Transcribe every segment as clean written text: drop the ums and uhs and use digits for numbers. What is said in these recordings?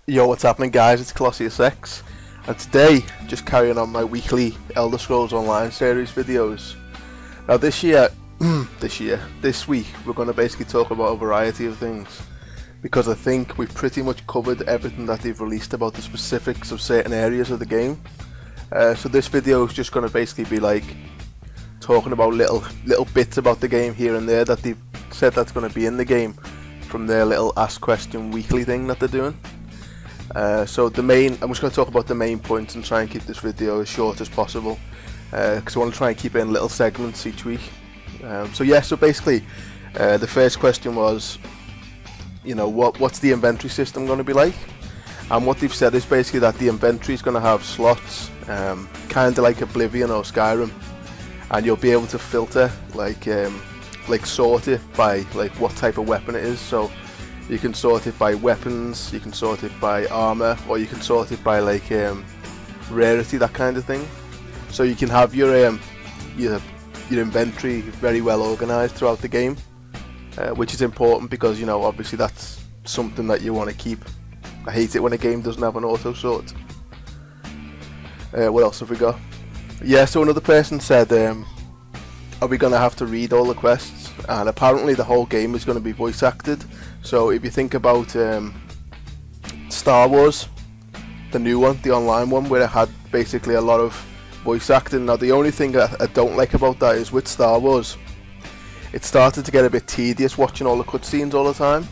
Yo, what's happening, guys? It's Camtasia, and today, just carrying on my weekly Elder Scrolls Online series videos. Now this week, we're going to basically talk about a variety of things, because I think we've pretty much covered everything that they've released about the specifics of certain areas of the game. So this video is just going to basically be like talking about little bits about the game here and there that they've said that's going to be in the game from their little Ask Question weekly thing that they're doing. I'm just going to talk about the main points and try and keep this video as short as possible, because I want to try and keep it in little segments each week. So basically, the first question was, what's the inventory system going to be like? And what they've said is basically that the inventory is going to have slots, kind of like Oblivion or Skyrim, and you'll be able to filter, like sort it by like what type of weapon it is. So you can sort it by weapons, you can sort it by armor, or you can sort it by like rarity, that kind of thing. So you can have your inventory very well organized throughout the game, which is important because obviously that's something that you want to keep. I hate it when a game doesn't have an auto sort. What else have we got? Yeah, so another person said, are we going to have to read all the quests? And apparently the whole game is going to be voice acted. So if you think about Star Wars, the new one, the online one, where it had basically a lot of voice acting. Now the only thing that I don't like about that is with Star Wars, it started to get a bit tedious watching all the cutscenes all the time.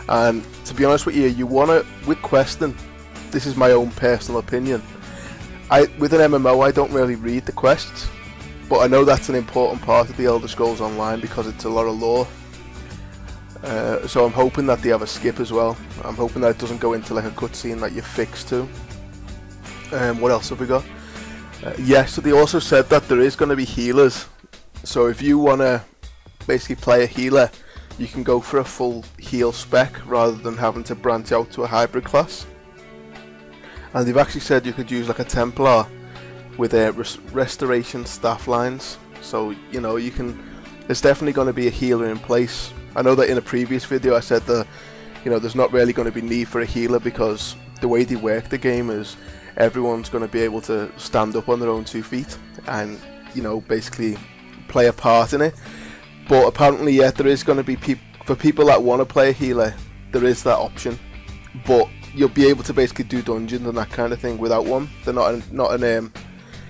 And to be honest with you, with questing, this is my own personal opinion, with an MMO I don't really read the quests, but I know that's an important part of the Elder Scrolls Online because it's a lot of lore. So I'm hoping that they have a skip as well. I'm hoping that it doesn't go into like a cutscene that you're fixed to. What else have we got? So they also said that there is going to be healers. So if you want to basically play a healer, you can go for a full heal spec rather than having to branch out to a hybrid class. And they've actually said you could use like a Templar with restoration staff lines. So you can. There's definitely going to be a healer in place. I know that in a previous video I said that there's not really going to be need for a healer because the way they work the game is everyone's going to be able to stand up on their own 2 feet and basically play a part in it. But apparently, there is going to be for people that want to play a healer, there is that option. But you'll be able to basically do dungeons and that kind of thing without one. They're not an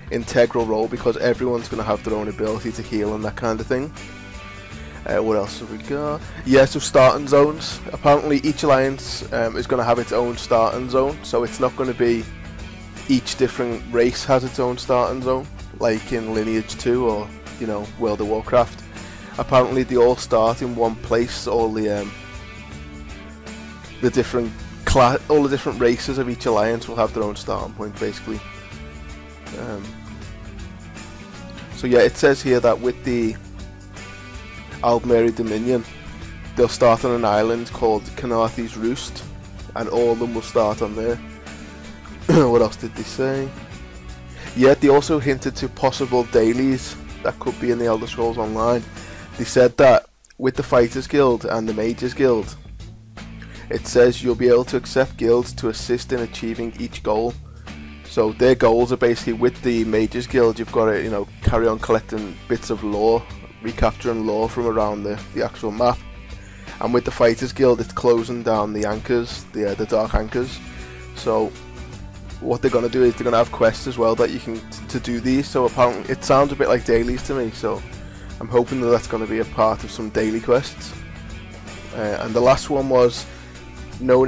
integral role because everyone's going to have their own ability to heal and that kind of thing. What else have we got? Yeah, so starting zones. Apparently each alliance is going to have its own starting zone, so it's not going to be each different race has its own starting zone, like in Lineage 2 or World of Warcraft. Apparently they all start in one place. All the different races of each alliance will have their own starting point, basically. So yeah, it says here that with the Aldmeri Dominion, they'll start on an island called Canarthi's Roost, and all of them will start on there. What else did they say? Yeah, they also hinted to possible dailies that could be in the Elder Scrolls Online. They said that with the Fighters Guild and the Mages Guild, it says you'll be able to accept guilds to assist in achieving each goal. So their goals are basically, with the Mages Guild, you've got to carry on collecting bits of lore, recapturing lore from around the actual map. And with the Fighters Guild, it's closing down the anchors, the dark anchors. So what they're going to do is they're going to have quests as well that you can to do these. So apparently it sounds a bit like dailies to me, so I'm hoping that that's going to be a part of some daily quests. And the last one was known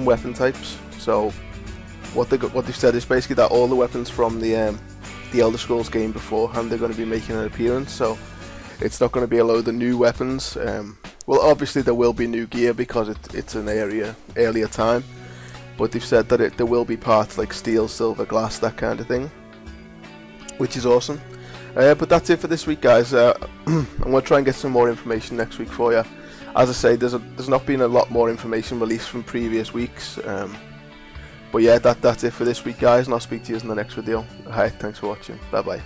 weapon types. So what they've said is basically that all the weapons from the Elder Scrolls game beforehand, they're going to be making an appearance. So it's not going to be a load of new weapons. Well, obviously there will be new gear because it's an earlier time, but they've said that there will be parts like steel, silver, glass, that kind of thing, which is awesome. But that's it for this week, guys. I'm going to try and get some more information next week for you. As I say, there's not been a lot more information released from previous weeks. But yeah, that's it for this week, guys, and I'll speak to you in the next video. Alright, thanks for watching. Bye bye.